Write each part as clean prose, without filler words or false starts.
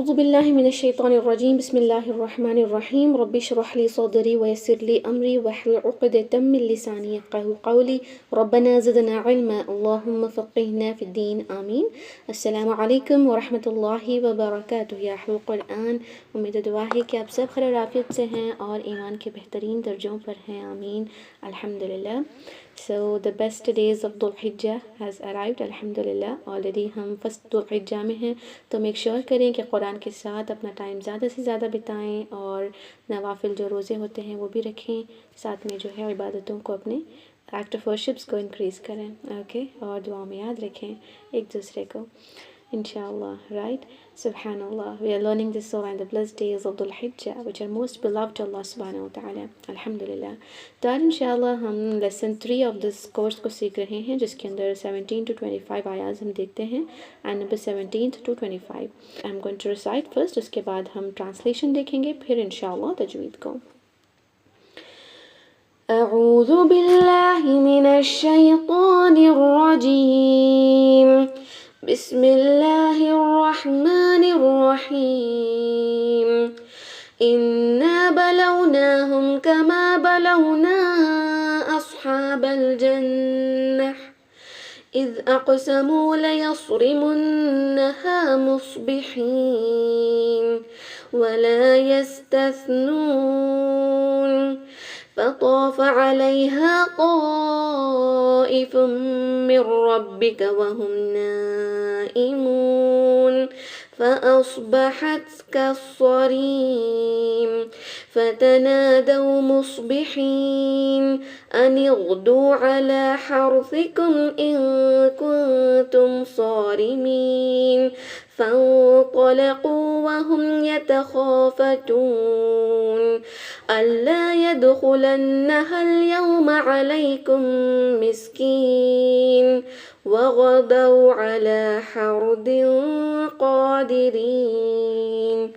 أعوذ بالله من الشيطان الرجيم بسم الله الرحمن الرحيم رب اشرح لي صدري ويسر لي أمري واحلل عقدة من لساني يفقهوا قولي ربنا زدنا علما اللهم فقهنا في الدين آمين. السلام علیکم ورحمۃ اللہ وبرکاتہ یا اہل القرآن. امید و دعا ہے کہ آپ سب خیر عافیت سے ہیں اور ایمان کے بہترین درجوں پر ہیں. آمین. الحمدللہ. So the best days of Dhul Hijjah has arrived. الحمدللہ. already ہم first Dhul Hijjah میں ہیں تو میک شیور کریں کہ قرآن کے ساتھ اپنا ٹائم زیادہ سے زیادہ بتائیں اور نوافل جو روزے ہوتے ہیں وہ بھی رکھیں. ساتھ میں جو ہے عبادتوں کو اپنے ایکٹ آف ورشپس کو انکریز کریں. اوکے. اور دعا میں یاد رکھیں ایک دوسرے کو inshallah. Right. Subhanallah. We are learning this surah in the blessed days of Dhul Hijjah, which are most beloved to Allah subhanahu wa ta'ala. Alhamdulillah. تو آج inshallah ہم lesson 3 of this course کو سیکھ رہے ہیں جس کے اندر 17 to 25 آیات ہم دیکھتے ہیں and number 17 to 25. I'm going to recite first. اس کے بعد ہم translation دیکھیں گے پھر inshallah تجوید کو. اعوذ باللہ من الشیطان الرجیم بسم اللہ الرحمن الرحیم انا بلوناہم کما بلونا اصحاب الجنہ اذ اقسموا لیصرمنها مصبحین ولا يستثنون فطاف عليها طائف من ربك وهم نائمون فأصبحت كالصريم فتنادوا مصبحين أن اغدوا على حرثكم إن كنتم صارمين فانطلقوا وهم يتخافتون ألا يدخلنها اليوم عليكم مسكين وغدوا على حرد قادرين.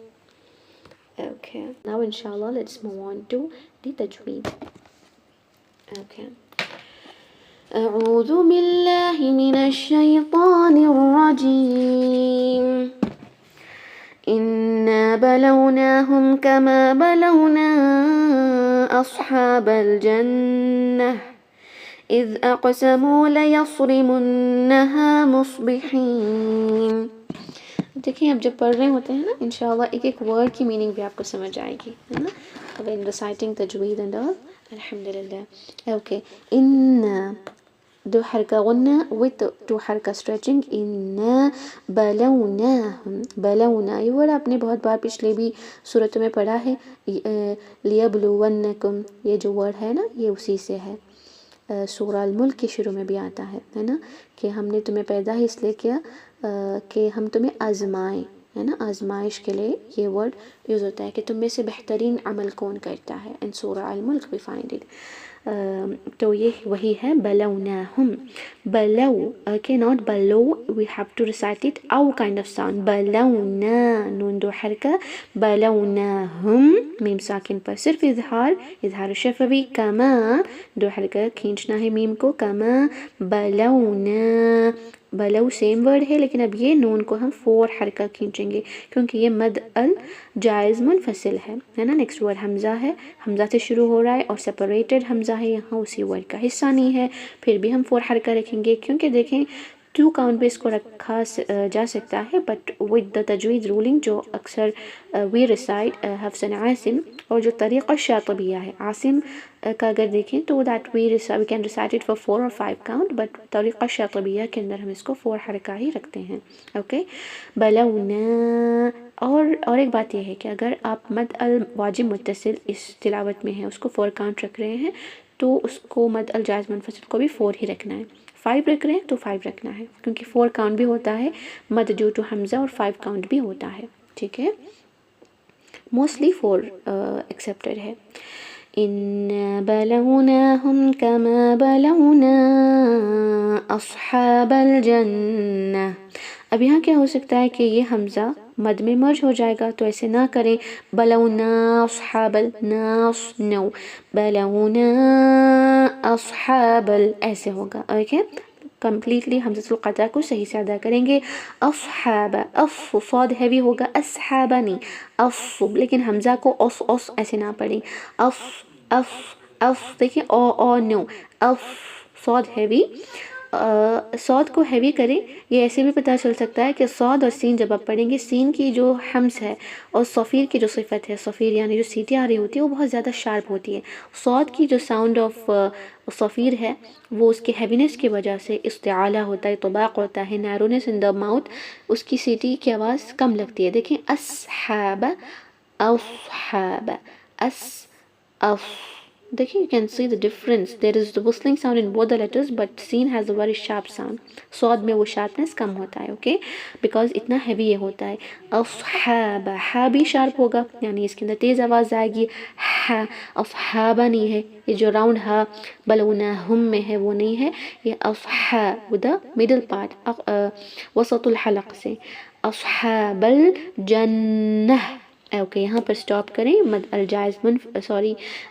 Okay. Now inshallah let's move on to the tajweed. Okay. أعوذ بالله من الشيطان الرجيم إنا بلوناهم كما بلونا أصحاب الجنة إذ أقسموا ليصرمنها مصبحين. دیکھیں اب جب پڑھ رہے ہوتے ہیں نا انشاءاللہ ایک ایک ورڈ کی میننگ بھی آپ کو سمجھ آئے گی ہے نا when reciting tajweed and all. الحمدللہ. اوکے. ان دو حرکہ غنہ with two حرکہ stretching. انا بلوناہم. بلونا یہ ورڈ آپ نے بہت بار پچھلے بھی صورتوں میں پڑھا ہے. لیبلونکم یہ جو ورڈ ہے نا یہ اسی سے ہے. سورہ الملک کے شروع میں بھی آتا ہے نا کہ ہم نے تمہیں پیدا ہی اس لیے کیا کہ ہم تمہیں آزمائیں ہے نا. آزمائش کے لیے یہ ورڈ یوز ہوتا ہے کہ تم میں سے بہترین عمل کون کرتا ہے. ان سورہ الملک we find it. تو یہ وہی ہے بلوناہم. بلو okay not blue we have to recite it O kind of sound. بلونا نون دو حرکہ. بلوناہم میم ساکن پر صرف اظہار شفوی. کما دو حرکہ کھینچنا ہے میم کو. کما بلونا. بلو سیم ورڈ ہے لیکن اب یہ نون کو ہم 4 حرکہ کھینچیں گے کیونکہ یہ مد الجائز منفصل ہے نا. نیکسٹ ورڈ حمزہ ہے. حمزہ سے شروع ہو رہا ہے اور سپریٹڈ حمزہ ہے یہاں اسی ورڈ کا حصہ نہیں ہے. پھر بھی ہم 4 حرکہ رکھیں گے کیونکہ دیکھیں 2 کاؤنٹ پہ اس کو رکھا جا سکتا ہے بٹ ود دا تجوید رولنگ جو اکثر وی ریسائٹ حفص عاصم اور جو طریقہ شاطبیہ ہے عاصم کا اگر دیکھیں تو that we can recite it for 4 اور 5 کاؤنٹ بٹ طریقہ شاطبیہ کے اندر ہم اس کو 4 حرکہ ہی رکھتے ہیں. اوکے. بلونا. اور ایک بات یہ ہے کہ اگر آپ مد الواجب متصل اس تلاوت میں ہے اس کو 4 کاؤنٹ رکھ رہے ہیں تو اس کو مد الجائز منفصل کو بھی 4 ہی رکھنا ہے. 5 رکھ رہے ہیں تو 5 رکھنا ہے کیونکہ 4 کاؤنٹ بھی ہوتا ہے مد ڈیو ٹو حمزہ اور 5 کاؤنٹ بھی ہوتا ہے. ٹھیک ہے. موسٹلی 4 ایکسیپٹڈ ہے. إنا بلوناهم كما بلونا أصحاب الجنة. اب یہاں کیا ہو سکتا ہے کہ یہ حمزہ مد میں مرج ہو جائے گا تو ایسے نہ کریں. بلونا اصحاب الناس نو. بلونا اصحاب ایسے ہوگا. اوکے. کمپلیٹلی حمزۃ القطع کو صحیح سے ادا کریں گے. اصحاب اف صاد ہیوی ہوگا, اصحاب نہیں اف, لیکن حمزہ کو اس ایسے نہ پڑھیں. اف اف اف دیکھیں او نو اف صاد ہیوی. صاد کو ہیوی کریں. یہ ایسے بھی پتہ چل سکتا ہے کہ صاد اور سین جب آپ پڑھیں گے, سین کی جو حمز ہے اور صفیر کی جو صفت ہے, صفیر یعنی جو سیٹیں آ رہی ہوتی ہے وہ بہت زیادہ شارپ ہوتی ہے. صاد کی جو ساؤنڈ آف صفیر ہے وہ اس کے ہیوینس کی وجہ سے استعالہ ہوتا ہے, طباق ہوتا ہے, نیرونیس ان دا ماؤتھ, اس کی سیٹی کی آواز کم لگتی ہے. دیکھیں اصحاب اصحاب اف دیکھیں, you can see the difference. There is the whistling sound in both the letters but seen has a very sharp sound. صاد میں وہ شارپنس کم ہوتا ہے, اوکے, بیکاز اتنا ہیوی یہ ہوتا ہے. اصحاب ہا بھی شارپ ہوگا, یعنی اس کے اندر تیز آواز آئے گی. ہا اصحابہ نہیں ہے, یہ جو راؤنڈ ہا بلوناہم میں ہے وہ نہیں ہے, یہ اصحاب دا مڈل پارٹ وسط الحلق سے. اصحاب الجنہ, اوکے, یہاں پر سٹاپ کریں. مد الجائز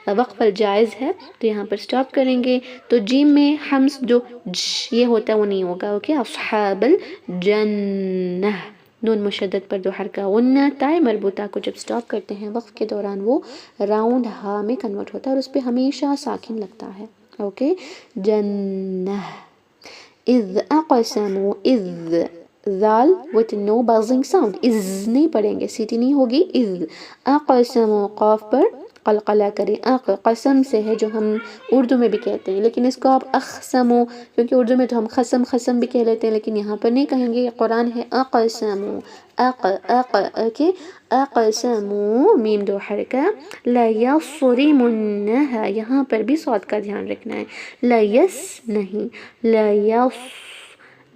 وقف الجائز ہے تو یہاں پر سٹاپ کریں گے. تو جیم میں حمز جو یہ ہوتا ہے وہ نہیں ہوگا, اوکے. اصحاب الجنہ نون مشدد پر 2 حرکہ غنہ تائے مربوطہ کو جب سٹاپ کرتے ہیں وقف کے دوران وہ راؤنڈ ہا میں کنورٹ ہوتا ہے اور اس پہ ہمیشہ ساکن لگتا ہے, اوکے. جنہ اذ اقسموا اذ ذال with no buzzing sound, از نہیں پڑھیں گے, سیٹی نہیں ہوگی. اذ اقسموا قاف پر قلقلہ کریں. قسم سے ہے جو ہم اردو میں بھی کہتے ہیں, لیکن اس کو آپ اقسموا, کیونکہ اردو میں تو ہم خسم بھی کہہ لیتے ہیں, لیکن یہاں پر نہیں کہیں گے. قرآن ہے اقسموا اوکے. اقسموا میم 2 حرکہ. لیصرمنہا, یہاں پر بھی صاد کا دھیان رکھنا ہے, لیس نہیں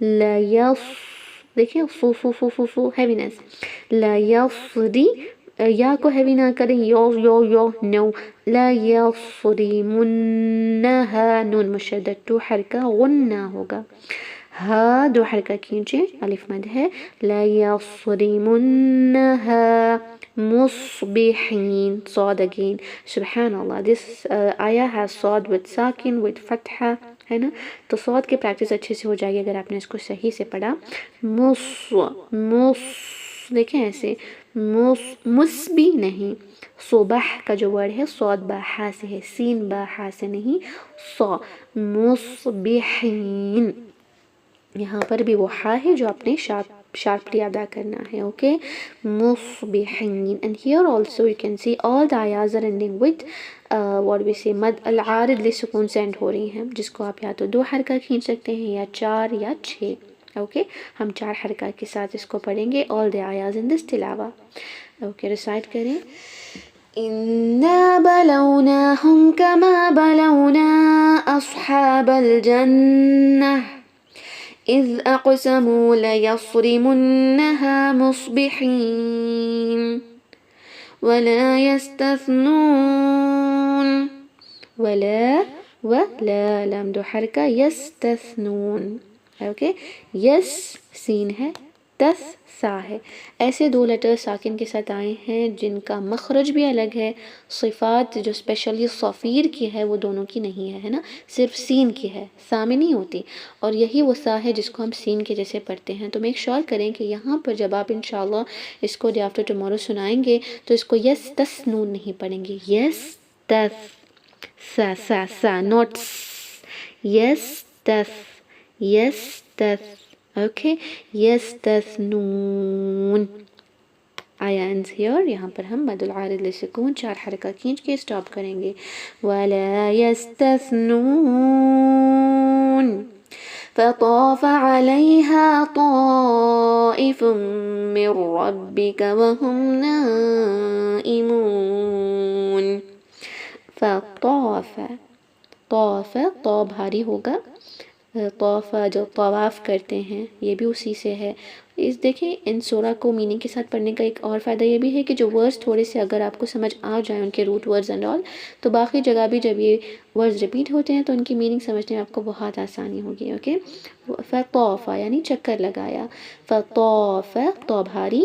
لیس دیکھیں فو ہیوینس. لا یصری, یا کو ہیوی نہ کریں, یو نو. لا یصریمنہا نون مشدد 2 حرکہ غنہ ہوگا. ہا 2 حرکہ کھینچیں, الف مد ہے. لا یصریمنہا مصبحین, صاد again. سبحان اللہ, this آیا ہے صاد with ساکن with فتحہ, ہے نا. تو صاد کی پریکٹس اچھے سے ہو جائے گی اگر آپ نے اس کو صحیح سے پڑھا. دیکھیں ایسے مصبی نہیں, صبح کا جو ورڈ ہے صاد باہا سے ہے, سین باہا سے نہیں. مصبحین, یہاں پر بھی وہ ہا ہے جو آپ نے sharply ادا کرنا ہے, okay. مصبحین. And here also you can see all the ayahs are ending with what we say مد العارض لسکون سے اینڈ ہو رہی ہیں, جس کو آپ یا تو 2 حرکہ کھینچ سکتے ہیں یا 4 یا 6, اوکے. ہم 4 حرکہ کے ساتھ اس کو پڑھیں گے. all the ayahs in this تلاوہ, اوکے. ریسائٹ کریں. اِنَّا بَلَوْنَاهُمْ كَمَا بَلَوْنَا أَصْحَابَ الْجَنَّةِ إِذْ أَقْسَمُوا لَيَصْرِمُنَّهَا مُصْبِحِينَ وَلَا يَسْتَثْنُونَ. ولا لام 2 حرکہ. يستثنون, اوکے. یس سین ہے, تث سا ہے. ایسے 2 لیٹر ساکن کے ساتھ آئے ہیں جن کا مخرج بھی الگ ہے. صفات جو اسپیشلی صفیر کی ہے وہ دونوں کی نہیں ہے نا, صرف سین کی ہے, سا میں نہیں ہوتی. اور یہی وہ سا ہے جس کو ہم سین کے جیسے پڑھتے ہیں. تو میک شور کریں کہ یہاں پر جب آپ انشاءاللہ اس کو ڈے آفٹر ٹمورو سنائیں گے تو اس کو یس تسنون نہیں پڑھیں گے, یس تث سا not يستث اوکے. يستثنون آیا ends here. یہاں پر ہم مد العارض لسکون 4 حرکہ کھینچ کے سٹاپ کریں گے. ولا يستثنون فطاف عليها طائف من ربك وهم نائمون. فطاف طاف طا بھاری ہوگا, طواف جو طواف کرتے ہیں یہ بھی اسی سے ہے. اس دیکھیں ان سورہ کو میننگ کے ساتھ پڑھنے کا ایک اور فائدہ یہ بھی ہے کہ جو ورڈز تھوڑے سے اگر آپ کو سمجھ آ جائیں ان کے روٹ ورڈز اینڈ آل, تو باقی جگہ بھی جب یہ ورڈز ریپیٹ ہوتے ہیں تو ان کی میننگ سمجھنے میں آپ کو بہت آسانی ہوگی, اوکے. فطاف یعنی چکر لگایا, فطاف طا بھاری,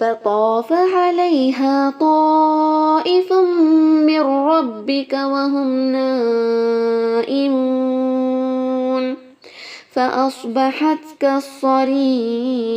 فطاف عليها طائف من ربك وهم نائمون فأصبحت كالصريم।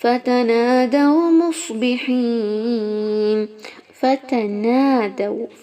فتنادوا مصبحين। فتنادوا،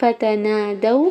فتنادوا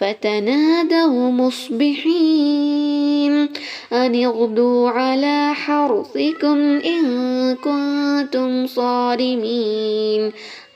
فتنادوا مصبحين أن اغدوا على حرثكم إن كنتم صارمين।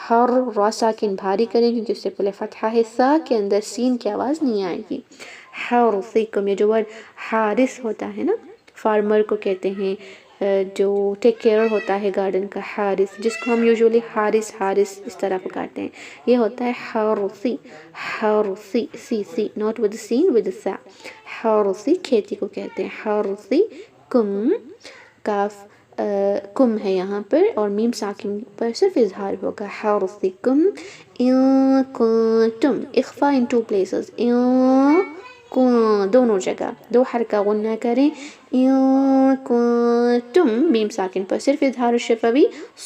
حر را ساکن بھاری کریں کیونکہ اس سے پہلے فتحہ ہے، سا کے اندر سین کی آواز نہیں آئے گی. حرثکم، یہ جو ورڈ حارث ہوتا ہے نا، فارمر کو کہتے ہیں جو ٹیک کیئر ہوتا ہے گارڈن کا، حارث، جس کو ہم یوزولی حارث اس طرح پکارتے ہیں. یہ ہوتا ہے حرثی، حرثی، سی ناٹ ود سین ود سا. حرثی کھیتی کو کہتے ہیں. حرثی کم، کاف کم ہے یہاں پر اور میم ساکن پر صرف اظہار ہوگا. حرثکم ان کنتم، اخفا ان ٹو پلیسز، دونوں جگہ دو حرکہ غنہ کریں. ان کنتم میم ساکن پر صرف اظہار شفوی.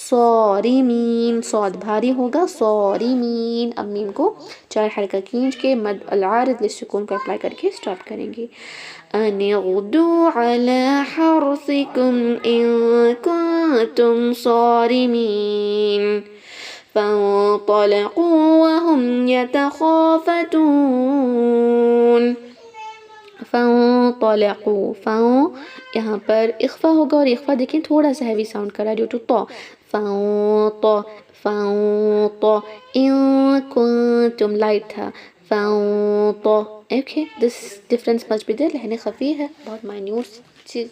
صارمین، صاد بھاری ہوگا، صارمین. اب میم کو 4 حرکہ کھینچ کے مد العارض للسکون کو اپلائی کر کے سٹارٹ کریں گے. ان اغدوا علی حرثکم ان کنتم صارمین فانطلقوا وهم يتخافتون. فانطلقوا، فان یہاں پر اخفا ہوگا اور اخفا دیکھیں تھوڑا سا ہیوی ساؤنڈ کرا ڈیو ٹو طا. فانط ان کنتم لائٹ تھا. فانط اوکے، دس ڈفرنس مچ بھی دیر. لہن خفی ہے، بہت مائنیوٹ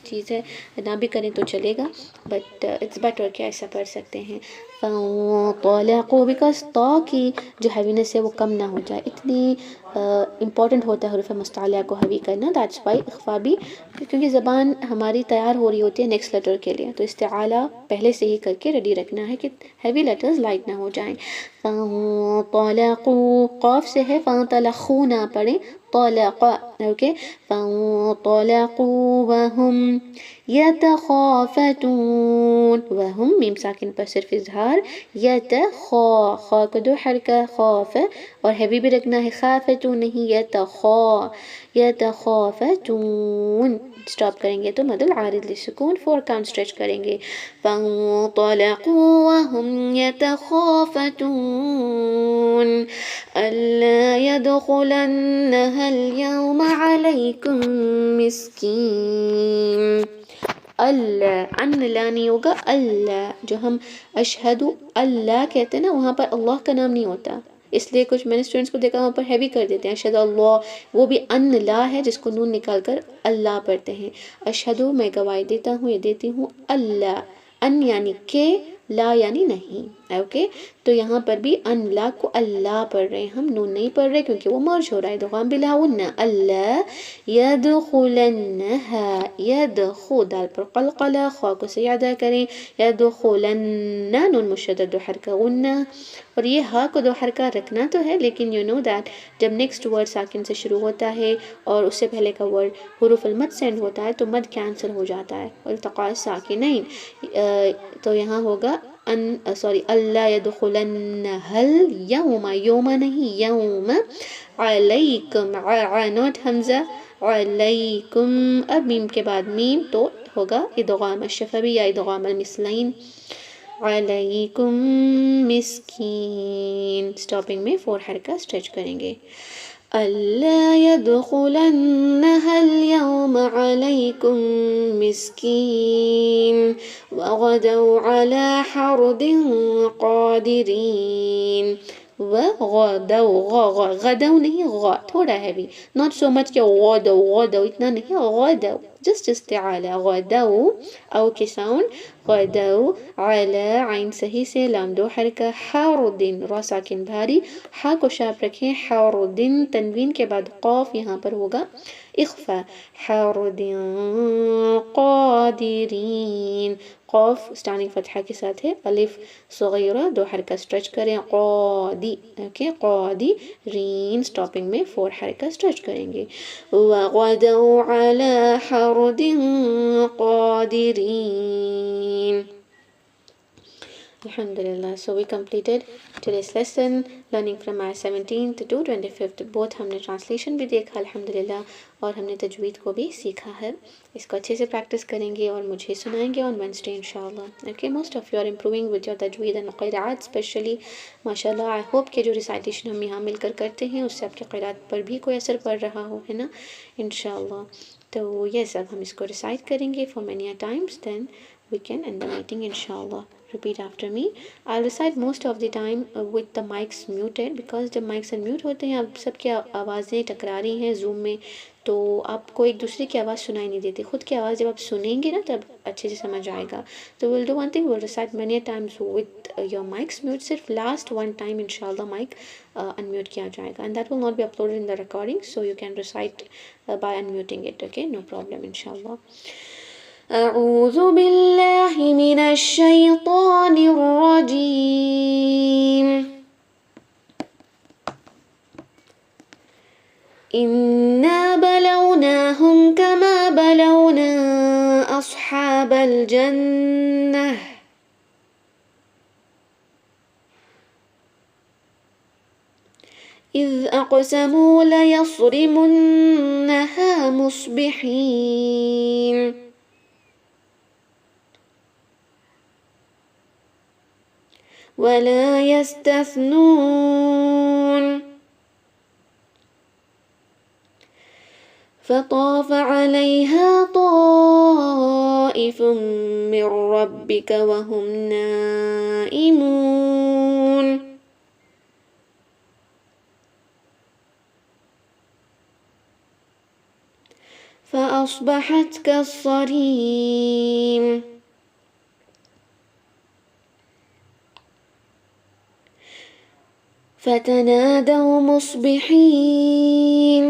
چیز ہے، نہ بھی کریں تو چلے گا، بٹ اٹس بیٹر کہ ایسا پڑھ سکتے ہیں. فانطلقوا، بیکاز طا کی جو ہیوینس ہے وہ کم نہ ہو جائے. اتنی امپورٹنٹ ہوتا ہے حروف مستعلیہ کو ہیوی کرنا. دیٹس وائی اخفا بھی، کیونکہ زبان ہماری تیار ہو رہی ہوتی ہے نیکسٹ لیٹر کے لیے، تو استعالہ پہلے سے ہی کر کے ریڈی رکھنا ہے کہ ہیوی لیٹرز لائٹ نہ ہو جائیں. فانطلقوا، قاف سے ہے، فانطلقوا نہ پڑھیں، طلق، اوکے. فانطلقوا وهم يتخافتون، وهم میم ساکن پر صرف اظہار. خا کو 2 حرکہ، خاف اور ہیوی بھی رکھنا ہے، خافتون نہیں، یتخافتون. سٹاپ کریں گے تو مد العارض للسکون 4 کاؤنٹ اسٹریچ کریں گے. فانطلقوا وهم يتخافتون ألا يدخلنها اليوم عليكم مسكين. اللہ، ان لا نہیں ہوگا، اللہ جو ہم اشہد اللہ کہتے ہیں نا، وہاں پر اللہ کا نام نہیں ہوتا، اس لیے کچھ میں نے اسٹوڈنٹس کو دیکھا وہاں پر ہیوی کر دیتے ہیں اشہد اللہ. وہ بھی ان لا ہے جس کو نون نکال کر اللہ پڑھتے ہیں. اشہد میں گواہی دیتا ہوں یا دیتی ہوں، اللہ، ان یعنی کہ، لا یعنی نہیں، اوکے. تو یہاں پر بھی ان لا کو اللہ پڑھ رہے ہیں ہم، نون نہیں پڑھ رہے کیونکہ وہ مرج ہو رہا ہے. ادغام بلا غنہ. اللہ يدخلنها، يدخل دال پر قلقلہ، خوا کو سیادہ کریں. يدخلن نون مشدد 2 حرکہ غنہ، اور یہ ہا کو 2 حرکہ رکھنا تو ہے، لیکن یو نو دیٹ جب نیکسٹ ورڈ ساکن سے شروع ہوتا ہے اور اس سے پہلے کا ورڈ حروف المد سینڈ ہوتا ہے تو مد کینسل ہو جاتا ہے، التقاء ساکنین. تو یہاں ہوگا اللہ يدخلنها اليوم، یوم نہیں، یوم. علیکم، نوٹ حمزہ، علیکم. اب میم کے بعد میم تو ہوگا ادغام الشفوی یا ادغام المثلین. علیکم مسکین. سٹاپنگ میں 4 حرکہ اسٹریچ کریں گے. ألا يدخلنها اليوم عليكم مسكين وغدوا على حرد قادرين. وغدوا، غدوا نہیں، غا تھوڑا ہیوی، not so much کہ غدوا اتنا نہیں، غدوا جسٹ استعالہ. غدوا او کے ساؤنڈ، غدوا علی عین صحیح سے، لام 2 حرکہ، حرد را ساکن بھاری، ہا کو شارپ رکھیں، حرد تنوین کے بعد قاف یہاں پر ہوگا اخفا. حرد قادرین، قاف اسٹارٹنگ فتحہ کے ساتھ ہے، الف صغیرہ 2 حرکہ اسٹریچ کریں، قادی، اوکے، قادی رین. سٹاپنگ میں 4 حرکہ اسٹریچ کریں گے. وغدوا علی حرد قادرین. Alhamdulillah. So we completed today's lesson, learning from ayah 17th to 25th. Both ہم نے ٹرانسلیشن بھی دیکھا الحمدللہ، اور ہم نے تجوید کو بھی سیکھا ہے. اس کو اچھے سے پریکٹس کریں گے اور مجھے سنائیں گے on Wednesday انشاءاللہ. Okay, most of you are improving with your tajweed and قراءات especially. ماشاءاللہ. I hope کہ جو ریسائٹیشن ہم یہاں مل کر کرتے ہیں اس سے آپ کی قراءت پر بھی کوئی اثر پڑ رہا ہو، ہے نا، انشاءاللہ. تو یس، اب ہم اس کو ریسائٹ کریں گے for many a times, then we can end the meeting inshallah. repeat after me. I'll recite most of the time with the mics muted, because جب mics unmute ہوتے ہیں اب سب کی آوازیں ٹکرا رہی ہیں زوم میں، تو آپ کو ایک دوسرے کی آواز سنائی نہیں دیتی. خود کی آواز جب آپ سنیں گے نا تب اچھے سے سمجھ آئے گا. تو we'll do one thing, we'll recite many times with your mics mute. صرف last one time inshallah mic unmute کیا جائے گا, and that will not be uploaded in the recording, so you can recite by unmuting it. Okay, no problem inshallah. أعوذ بالله من الشيطان الرجيم. إنا بلوناهم كما بلونا أصحاب الجنة إذ أقسموا ليصرمنها مصبحين ولا يستثنون فطاف عليها طائف من ربك وهم نائمون فأصبحت كالصريم فتنادوا مصبحين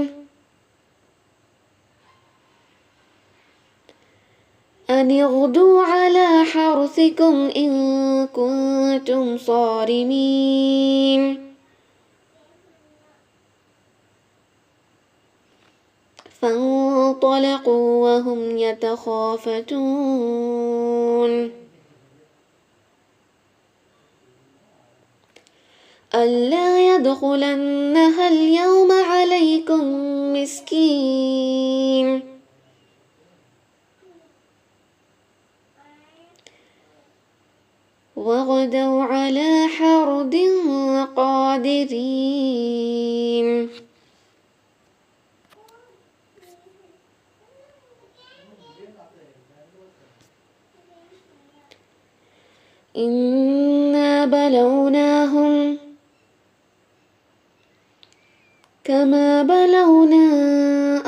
أن اغدوا على حرثكم إن كنتم صارمين فانطلقوا وهم يتخافتون ألا يدخلنها اليوم عليكم مسكين وغدوا على حرد قادرين إنا بلوناهم كما بلونا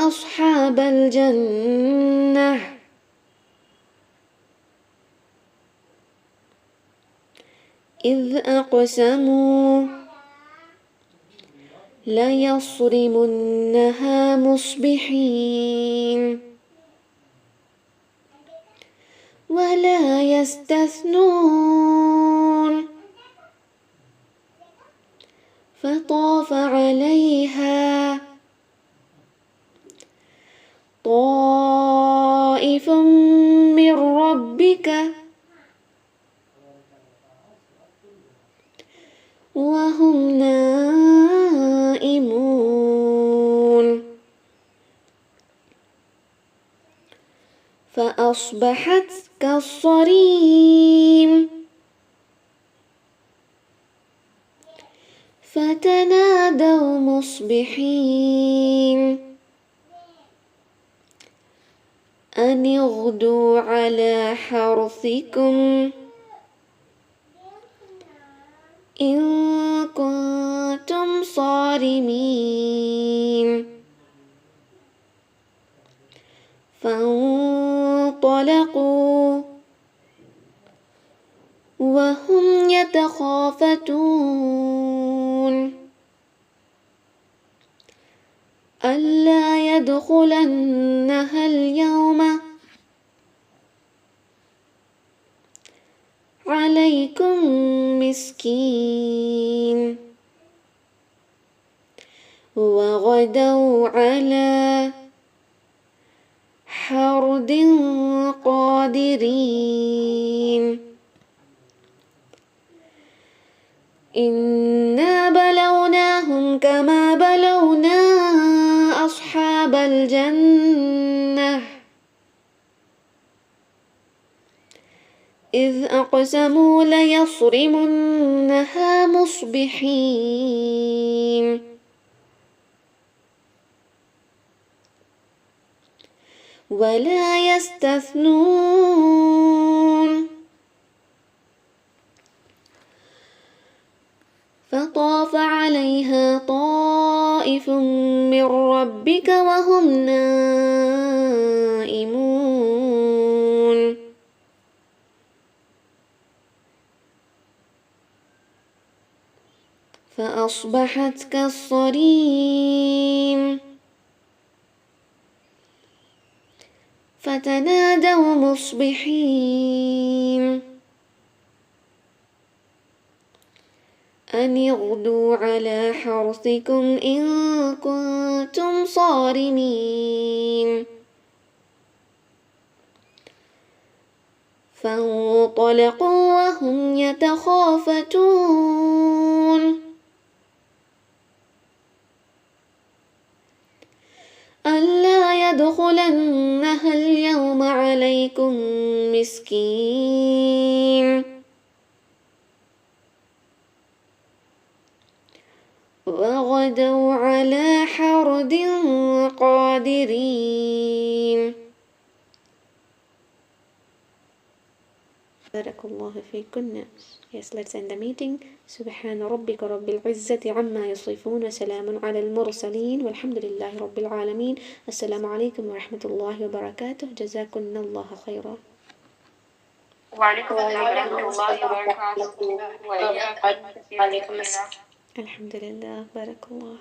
أصحاب الجنة إذ أقسموا ليصرمنها مصبحين ولا يستثنون فطاف عليها طائف من ربك وهم نائمون فأصبحت كالصريم فتنادوا مصبحين أن اغدوا على حرثكم إن كنتم صارمين فانطلقوا وهم يتخافتون ألا يدخلنها اليوم عليكم مسكين وغدوا على حرد قادرين إنا بلوناهم كما بلونا أصحاب الجنة إذ أقسموا ليصرمنها مصبحين ولا يستثنون ربك وهم نائمون فأصبحت كالصريم فتنادوا مصبحين أن اغدوا على حرثكم إن كنتم صارمين فانطلقوا وهم يتخافتون ألا يدخلنها اليوم عليكم مسكين وغدوا على حرد قادرين. بارك الله فيكن. Yes, let's end the meeting. سبحان ربك رب العزة عما يصفون وسلام على المرسلين والحمد لله رب العالمين. السلام عليكم ورحمة الله وبركاته. جزاكن الله خيرا. وعليكم السلام ورحمة الله وبركاته. الحمد لله. بارك الله.